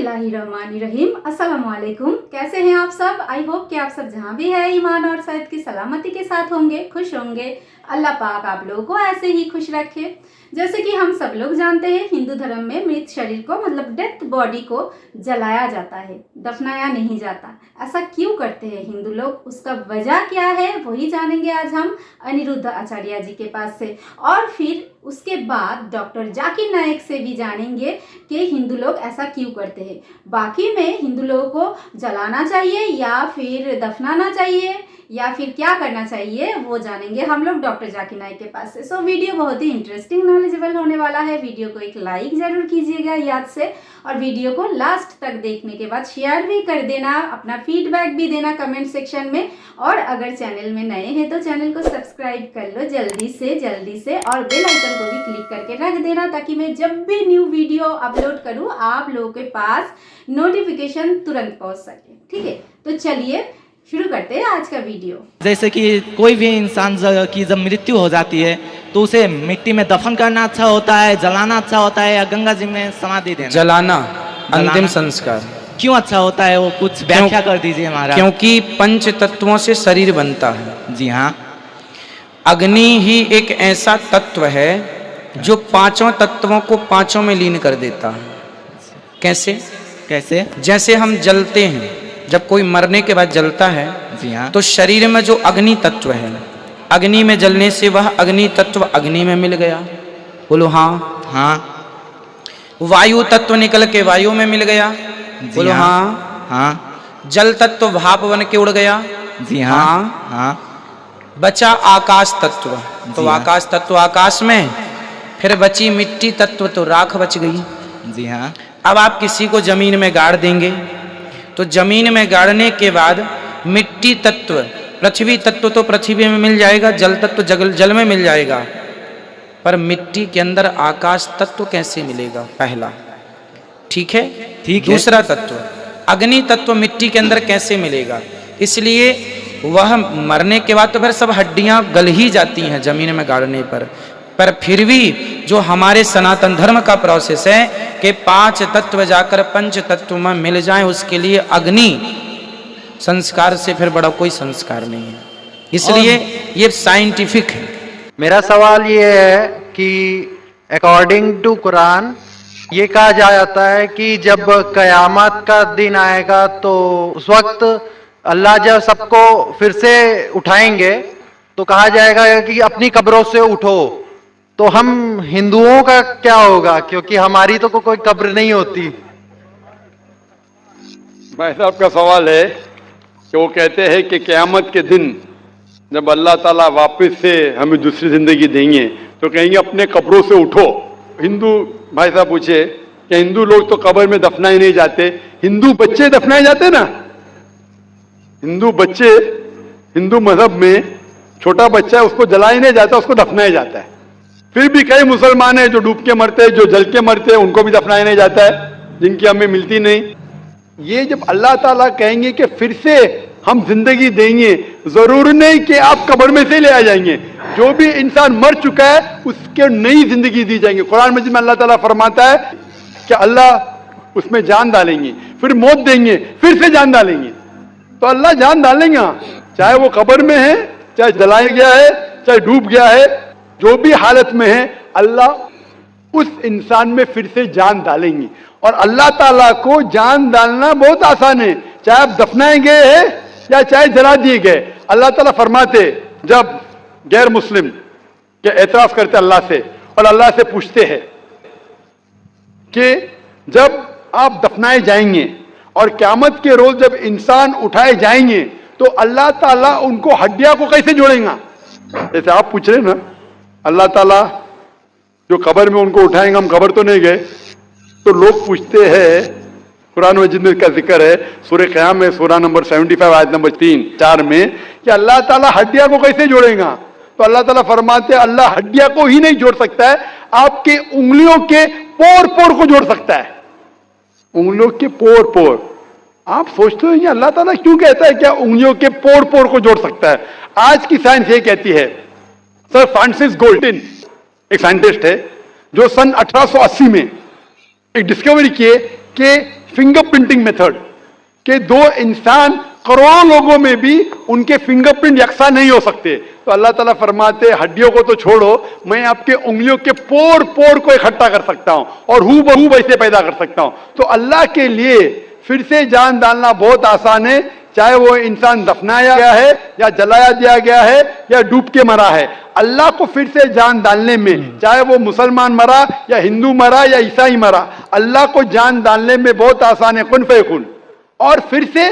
बिस्मिल्लाहिर्रहमानिर्रहीम। अस्सलाम वालेकुम। कैसे हैं आप सब? आई होप कि आप सब जहाँ भी है ईमान और सेहत की सलामती के साथ होंगे, खुश होंगे। अल्लाह पाक आप लोगों को ऐसे ही खुश रखे। जैसे कि हम सब लोग जानते हैं, हिंदू धर्म में मृत शरीर को मतलब डेथ बॉडी को जलाया जाता है, दफनाया नहीं जाता। ऐसा क्यों करते हैं हिंदू लोग? उसका वजह क्या है वही जानेंगे आज हम अनिरुद्ध आचार्य जी के पास से, और फिर उसके बाद डॉक्टर जाकिर नायक से भी जानेंगे कि हिंदू लोग ऐसा क्यों करते हैं। बाकी में हिंदू लोगों को जलाना चाहिए या फिर दफनाना चाहिए या फिर क्या करना चाहिए वो जानेंगे हम लोग डॉक्टर जाकिर नायक के पास से। सो वीडियो बहुत ही इंटरेस्टिंग नॉलेजेबल होने वाला है। वीडियो को एक लाइक ज़रूर कीजिएगा याद से, और वीडियो को लास्ट तक देखने के बाद शेयर भी कर देना, अपना फीडबैक भी देना कमेंट सेक्शन में। और अगर चैनल में नए हैं तो चैनल को सब्सक्राइब कर लो जल्दी से, और बेल आइकन को भी क्लिक करके रख देना ताकि मैं जब भी न्यू वीडियो अपलोड करूँ आप लोगों के पास नोटिफिकेशन तुरंत पहुँच सके। ठीक है, तो चलिए शुरू करते हैं आज का वीडियो। जैसे कि कोई भी इंसान की जब मृत्यु हो जाती है तो उसे मिट्टी में दफन करना अच्छा होता है, जलाना अच्छा होता है, या गंगा जी में समाधि देना? जलाना अंतिम संस्कार। क्यों अच्छा होता है वो कुछ व्याख्या कर दीजिए हमारा। क्योंकि पंच तत्वों से शरीर बनता है। जी हाँ। अग्नि ही एक ऐसा तत्व है जो पांचों तत्वों को पांचों में लीन कर देता है। कैसे? कैसे? जैसे हम जलते हैं, जब कोई मरने के बाद जलता है, जी हाँ, तो शरीर में जो अग्नि तत्व है, अग्नि में जलने से वह अग्नि तत्व अग्नि में मिल गया। बोलो हाँ। हाँ। वायु तत्व निकल के वायु में मिल गया। बोलो हाँ। हाँ। जल तत्व भाप बन के उड़ गया। जी हाँ। हाँ। बचा आकाश तत्व, तो आकाश तत्व आकाश में, फिर बची मिट्टी तत्व तो राख बच गई। जी हाँ। अब आप किसी को जमीन में गाड़ देंगे तो जमीन में गाड़ने के बाद मिट्टी तत्व, पृथ्वी तत्व तो पृथ्वी में मिल जाएगा, जल तत्व जल में मिल जाएगा, पर मिट्टी के अंदर आकाश तत्व कैसे मिलेगा? पहला, ठीक है। ठीक है। दूसरा तत्व अग्नि तत्व मिट्टी के अंदर कैसे मिलेगा? इसलिए वह मरने के बाद तो फिर सब हड्डियां गल ही जाती हैं जमीन में गाड़ने पर फिर भी जो हमारे सनातन धर्म का प्रोसेस है कि पांच तत्व जाकर पंच तत्व में मिल जाएं, उसके लिए अग्नि संस्कार से फिर बड़ा कोई संस्कार नहीं है। इसलिए ये साइंटिफिक है। मेरा सवाल ये है कि अकॉर्डिंग टू कुरान ये कहा जाता है कि जब कयामत का दिन आएगा तो उस वक्त अल्लाह जब सबको फिर से उठाएंगे तो कहा जाएगा कि अपनी कब्रों से उठो। तो हम हिंदुओं का क्या होगा, क्योंकि हमारी तो कोई कब्र नहीं होती। भाई साहब का सवाल है कि वो कहते हैं कि क़यामत के दिन जब अल्लाह ताला वापस से हमें दूसरी जिंदगी देंगे तो कहेंगे अपने कब्रों से उठो। हिंदू भाई साहब पूछे कि हिंदू लोग तो कब्र में दफनाए नहीं जाते, हिंदू बच्चे दफनाए जाते ना। हिंदू बच्चे, हिंदू मजहब में छोटा बच्चा है उसको जलाया नहीं जाता, उसको दफनाया जाता है। फिर भी कई मुसलमान हैं जो डूब के मरते हैं, जो जल के मरते हैं, उनको भी दफनाया नहीं जाता है, जिनकी हमें मिलती नहीं। ये जब अल्लाह ताला कहेंगे कि फिर से हम जिंदगी देंगे, जरूर नहीं कि आप कब्र में से ले आ जाएंगे। जो भी इंसान मर चुका है उसके नई जिंदगी दी जाएंगे। कुरान मजीद में अल्लाह ताला फरमाता है कि अल्लाह उसमें जान डालेंगे, फिर मौत देंगे, फिर से जान डालेंगे। तो अल्लाह जान डालेंगे, चाहे वो कब्र में है, चाहे जलाया गया है, चाहे डूब गया है, जो भी हालत में है अल्लाह उस इंसान में फिर से जान डालेंगे। और अल्लाह ताला को जान डालना बहुत आसान है, चाहे आप दफनाए गए हैं या चाहे जला दिए गए। अल्लाह ताला फरमाते जब गैर मुस्लिम के एतराफ करते अल्लाह से और अल्लाह से पूछते हैं कि जब आप दफनाए जाएंगे और क़यामत के रोज जब इंसान उठाए जाएंगे तो अल्लाह ताला उनको हड्डियां को कैसे जोड़ेगा? जैसे आप पूछ रहे ना, अल्लाह ताला जो कब्र में उनको उठाएंगे, हम कब्र तो नहीं गए, तो लोग पूछते हैं, कुरान मजीद में का जिक्र है सूरह क़याम में, सूरह नंबर 75 आयत नंबर 3-4 में, कि अल्लाह ताला हड्डियां को कैसे जोड़ेगा? तो अल्लाह ताला फरमाते हैं अल्लाह हड्डियां को ही नहीं जोड़ सकता है, आपके उंगलियों के पोर पोर को जोड़ सकता है। उंगलियों के पोर पोर। आप सोचते हो अल्लाह ताला क्यों कहता है क्या उंगलियों के पोर पोर को जोड़ सकता है? आज की साइंस ये कहती है, सर फ्रांसिस गोल्डन एक साइंटिस्ट है जो सन 1880 में एक डिस्कवरी किए कि फिंगरप्रिंटिंग मेथड के दो इंसान करोड़ों लोगों में भी उनके फिंगरप्रिंट यकसा नहीं हो सकते। तो अल्लाह ताला फरमाते हड्डियों को तो छोड़ो, मैं आपके उंगलियों के पोर पोर को इकट्ठा कर सकता हूं और हू बहू वैसे पैदा कर सकता हूं। तो अल्लाह के लिए फिर से जान डालना बहुत आसान है, चाहे वो इंसान दफनाया गया है या जलाया दिया गया है या डूब के मरा है। अल्लाह को फिर से जान डालने में, चाहे वो मुसलमान मरा या हिंदू मरा या ईसाई मरा, अल्लाह को जान डालने में बहुत आसान है, कुन फयकुन। और फिर से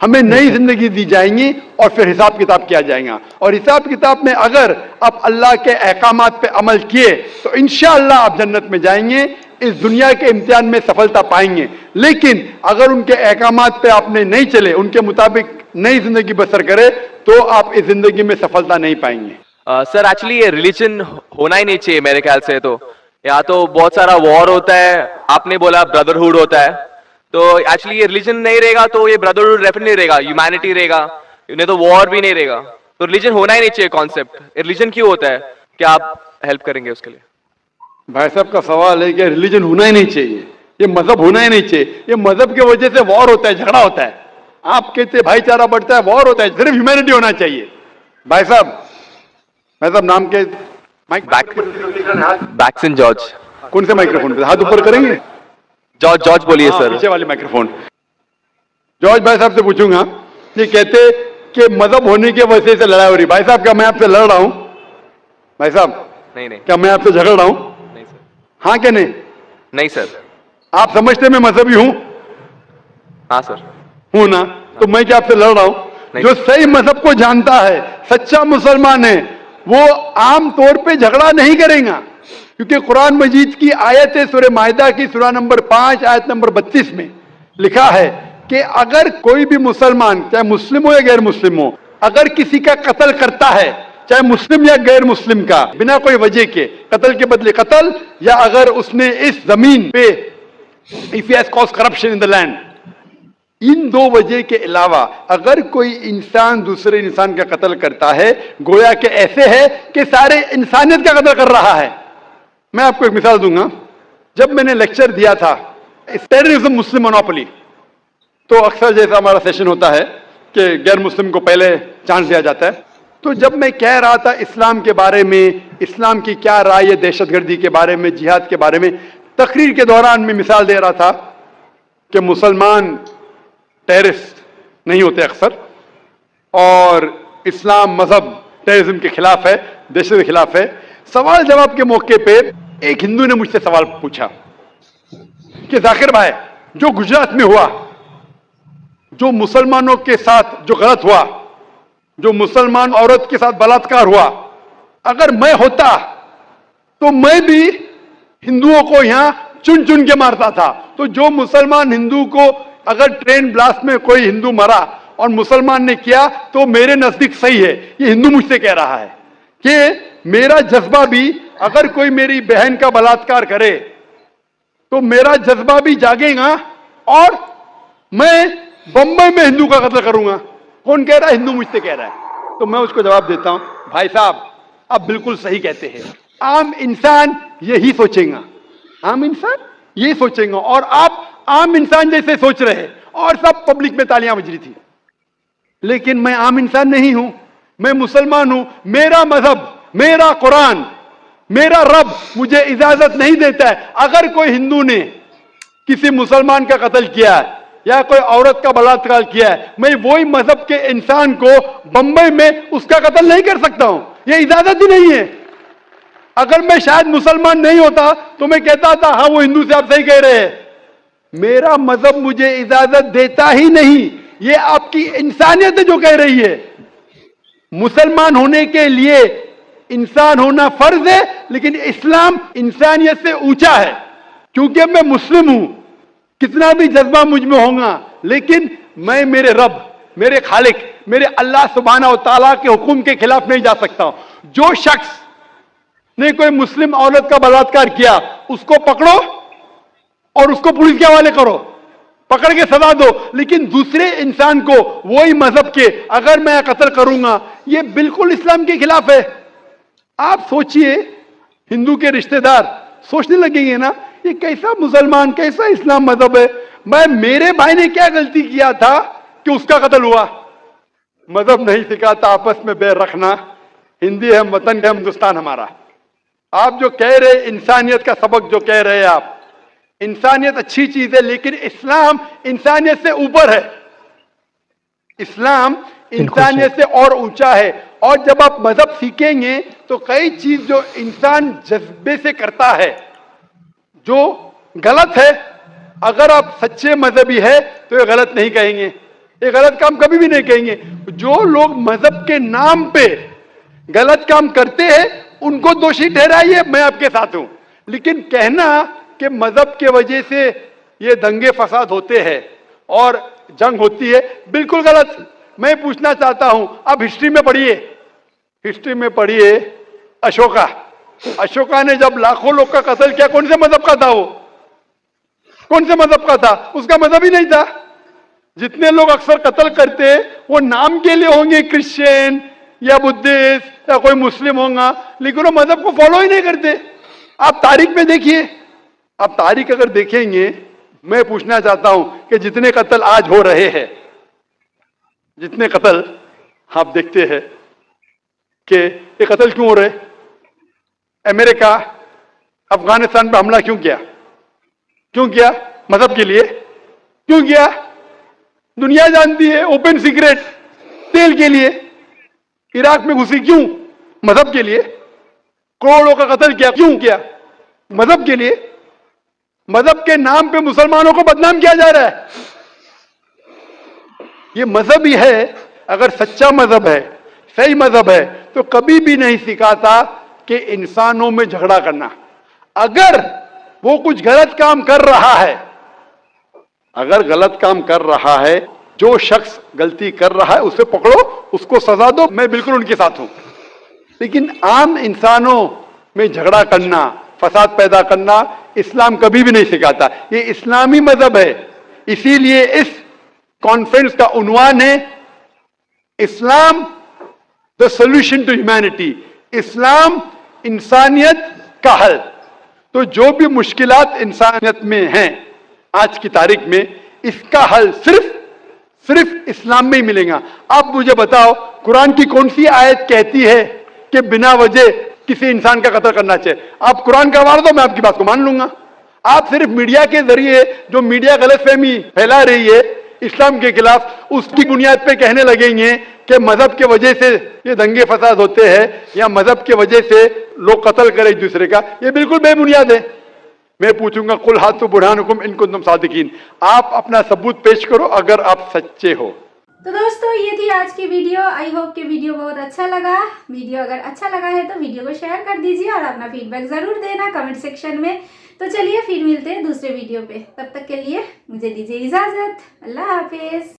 हमें नई जिंदगी दी जाएंगी और फिर हिसाब किताब किया जाएगा। और हिसाब किताब में अगर आप अल्लाह के अहकामात पे अमल किए तो इंशाअल्लाह आप जन्नत में जाएंगे, इस दुनिया के इम्तिहान में सफलता पाएंगे। लेकिन अगर उनके अहकामात पे आपने नहीं चले, उनके मुताबिक नई जिंदगी बसर करे, तो आप इस जिंदगी में सफलता नहीं पाएंगे। सर एक्चुअली ये रिलीजन होना ही नहीं चाहिए मेरे ख्याल से। तो यहाँ तो बहुत सारा वॉर होता है, आपने बोला ब्रदरहुड होता है, तो एक्चुअली ये रिलीजन नहीं रहेगा तो ये ब्रदरहुड डेफिनेटली नहीं रहेगा, ह्यूमैनिटी रहेगा, नहीं तो वॉर भी नहीं रहेगा। तो रिलीजन होना ही नहीं चाहिए कॉन्सेप्ट। रिलीजन क्यों होता है, क्या आप हेल्प करेंगे उसके लिए? भाई साहब का सवाल है कि रिलीजन होना ही नहीं चाहिए, ये मजहब होना ही नहीं चाहिए। ये मजहब की वजह से वॉर होता है, झगड़ा होता है। आप कहते भाईचारा बढ़ता है, वॉर होता है। सिर्फ ह्यूमैनिटी होना चाहिए। भाई साहब नाम के माइक बैक्सन जॉर्ज। कौन से माइक्रोफोन पे हाथ ऊपर करेंगे? जॉर्ज बोलिए सर। पीछे वाले माइक्रोफोन। जॉर्ज भाई साहब से पूछूंगा, ये कहते कि मजहब होने की वजह से लड़ाई हो रही। भाई साहब क्या मैं आपसे लड़ रहा हूं? भाई साहब नहीं क्या मैं आपसे झगड़ रहा हूं? नहीं सर। हाँ क्या नहीं? नहीं सर। आप समझते मैं मजहबी हूं? हाँ सर। हूं ना? तो मैं क्या आपसे लड़ रहा हूं? जो सही मजहब को जानता है, सच्चा मुसलमान है, वो आम तौर पे झगड़ा नहीं करेगा। क्योंकि कुरान मजीद की आयत है, सूरह माइदा की सूरा नंबर 5 आयत नंबर 32 में लिखा है कि अगर कोई भी मुसलमान, चाहे मुस्लिम हो या गैर मुस्लिम हो, अगर किसी का कत्ल करता है, चाहे मुस्लिम या गैर मुस्लिम का, बिना कोई वजह के कत्ल के बदले कत्ल, या अगर उसने इस जमीन पे if he has caused corruption in the land, इन दो वजह के अलावा अगर कोई इंसान दूसरे इंसान का कत्ल करता है, गोया के ऐसे है कि सारे इंसानियत का कत्ल कर रहा है। मैं आपको एक मिसाल दूंगा। जब मैंने लेक्चर दिया था टेररिज्म मुस्लिम मोनोपोली, तो अक्सर जैसा हमारा सेशन होता है कि गैर मुस्लिम को पहले चांस दिया जाता है, तो जब मैं कह रहा था इस्लाम के बारे में, इस्लाम की क्या राय है दहशतगर्दी के बारे में, जिहाद के बारे में, तकरीर के दौरान मैं मिसाल दे रहा था कि मुसलमान टेररिस्ट नहीं होते अक्सर, और इस्लाम मजहब टेररिज्म के खिलाफ है, दहशत के खिलाफ है। सवाल जवाब के मौके पे एक हिंदू ने मुझसे सवाल पूछा कि जाकिर भाई, जो गुजरात में हुआ, जो मुसलमानों के साथ जो गलत हुआ, जो मुसलमान औरत के साथ बलात्कार हुआ, अगर मैं होता तो मैं भी हिंदुओं को यहां चुन चुन के मारता था। तो जो मुसलमान हिंदू को, अगर ट्रेन ब्लास्ट में कोई हिंदू मरा और मुसलमान ने किया तो मेरे नजदीक सही है। ये हिंदू मुझसे कह रहा है कि मेरा जज्बा भी, अगर कोई मेरी बहन का बलात्कार करे तो मेरा जज्बा भी जागेगा और मैं बंबई में हिंदू का कत्ल करूंगा। कौन कह रहा है? हिंदू मुझसे कह रहा है। तो मैं उसको जवाब देता हूं, भाई साहब आप बिल्कुल सही कहते हैं। आम इंसान यही सोचेगा, आम इंसान यही सोचेगा, और आप आम इंसान जैसे सोच रहे हैं और सब पब्लिक में तालियां बज रही थी। लेकिन मैं आम इंसान नहीं हूं, मैं मुसलमान हूं। मेरा मजहब, मेरा कुरान, मेरा रब मुझे इजाजत नहीं देता है, अगर कोई हिंदू ने किसी मुसलमान का कत्ल किया है या कोई औरत का बलात्कार किया है, मैं वही मजहब के इंसान को बंबई में उसका कत्ल नहीं कर सकता हूं। यह इजाजत ही नहीं है। अगर मैं शायद मुसलमान नहीं होता तो मैं कहता था हाँ वो हिंदू से आप सही कह रहे हैं। मेरा मजहब मुझे इजाजत देता ही नहीं। ये आपकी इंसानियत है जो कह रही है। मुसलमान होने के लिए इंसान होना फर्ज है, लेकिन इस्लाम इंसानियत से ऊंचा है। क्योंकि मैं मुस्लिम हूं, कितना भी जज्बा मुझ में होगा, लेकिन मैं मेरे रब, मेरे खालिक, मेरे अल्लाह सुब्हानहू व तआला के हुक्म के खिलाफ नहीं जा सकता हूं। जो शख्स ने कोई मुस्लिम औरत का बलात्कार किया उसको पकड़ो और उसको पुलिस के हवाले करो, पकड़ के सजा दो, लेकिन दूसरे इंसान को वही मजहब के अगर मैं कत्ल करूंगा, ये बिल्कुल इस्लाम के खिलाफ है। आप सोचिए, हिंदू के रिश्तेदार सोचने लगेंगे ना ये कैसा मुसलमान, कैसा इस्लाम मजहब है? मेरे भाई ने क्या गलती किया था कि उसका कत्ल हुआ? मजहब नहीं सिखाता आपस में बैर रखना। हिंदी है, वतन है, हिंदुस्तान हमारा। आप जो कह रहे इंसानियत का सबक जो कह रहे हैं आप, इंसानियत अच्छी चीज है, लेकिन इस्लाम इंसानियत से ऊपर है। इस्लाम इंसानियत से और ऊंचा है। और जब आप मजहब सीखेंगे तो कई चीज जो इंसान जज्बे से करता है जो गलत है, अगर आप सच्चे मजहबी है तो ये गलत नहीं कहेंगे, ये गलत काम कभी भी नहीं कहेंगे। जो लोग मजहब के नाम पे गलत काम करते हैं उनको दोषी ठहराइए, मैं आपके साथ हूं। लेकिन कहना कि मजहब के वजह से ये दंगे फसाद होते हैं और जंग होती है, बिल्कुल गलत। मैं पूछना चाहता हूं, आप हिस्ट्री में पढ़िए, हिस्ट्री में पढ़िए अशोका ने जब लाखों लोग का कत्ल किया, कौन से मजहब का था वो? कौन से मजहब का था? उसका मजहब ही नहीं था। जितने लोग अक्सर कत्ल करते वो नाम के लिए होंगे, क्रिश्चियन या बुद्धिस्ट या कोई मुस्लिम होगा, लेकिन वो मजहब को फॉलो ही नहीं करते। आप तारीख में देखिए, आप तारीख अगर देखेंगे, मैं पूछना चाहता हूं कि जितने कत्ल आज हो रहे हैं, जितने कत्ल आप देखते हैं कि ये कत्ल क्यों हो रहे? अमेरिका अफगानिस्तान पर हमला क्यों किया? क्यों किया? मजहब के लिए। क्यों किया? दुनिया जानती है, ओपन सीक्रेट, तेल के लिए। इराक में घुसी क्यों? मजहब के लिए। करोड़ों का कत्ल किया, क्यों किया? मजहब के लिए। मजहब के नाम पे मुसलमानों को बदनाम किया जा रहा है। ये मजहब ही है। अगर सच्चा मजहब है, सही मजहब है, तो कभी भी नहीं सिखाता कि इंसानों में झगड़ा करना। अगर वो कुछ गलत काम कर रहा है, अगर गलत काम कर रहा है, जो शख्स गलती कर रहा है उसे पकड़ो, उसको सजा दो, मैं बिल्कुल उनके साथ हूं। लेकिन आम इंसानों में झगड़ा करना, फसाद पैदा करना इस्लाम कभी भी नहीं सिखाता। ये इस्लामी मजहब है। इसीलिए इस कॉन्फ्रेंस का उन्वान है Islam the solution to humanity, इस्लाम इंसानियत का हल। तो जो भी मुश्किलात इंसानियत में हैं आज की तारीख में, इसका हल सिर्फ इस्लाम में ही मिलेगा। आप मुझे बताओ, कुरान की कौन सी आयत कहती है कि बिना वजह किसी इंसान का कत्ल करना चाहिए? आप कुरान का वार दो, मैं आपकी बात को मान लूंगा। आप सिर्फ मीडिया के जरिए जो मीडिया गलतफहमी फैला रही है इस्लाम के खिलाफ, उसकी बुनियाद पे कहने लगेंगे कि मजहब के वजह से ये दंगे फसाद होते हैं या मजहब के वजह से लोग कत्ल करें एक दूसरे का। ये बिल्कुल बेबुनियाद है। मैं पूछूंगा, कुल हाथु बुरहानुकुम इन कुंतुम सादिकीन, आप अपना सबूत पेश करो अगर आप सच्चे हो। तो दोस्तों, ये थी आज की वीडियो। आई होप कि वीडियो बहुत अच्छा लगा। वीडियो अगर अच्छा लगा है तो वीडियो को शेयर कर दीजिए और अपना फीडबैक जरूर देना कमेंट सेक्शन में। तो चलिए फिर मिलते हैं दूसरे वीडियो पे, तब तक के लिए मुझे दीजिए इजाजत। अल्लाह हाफिज।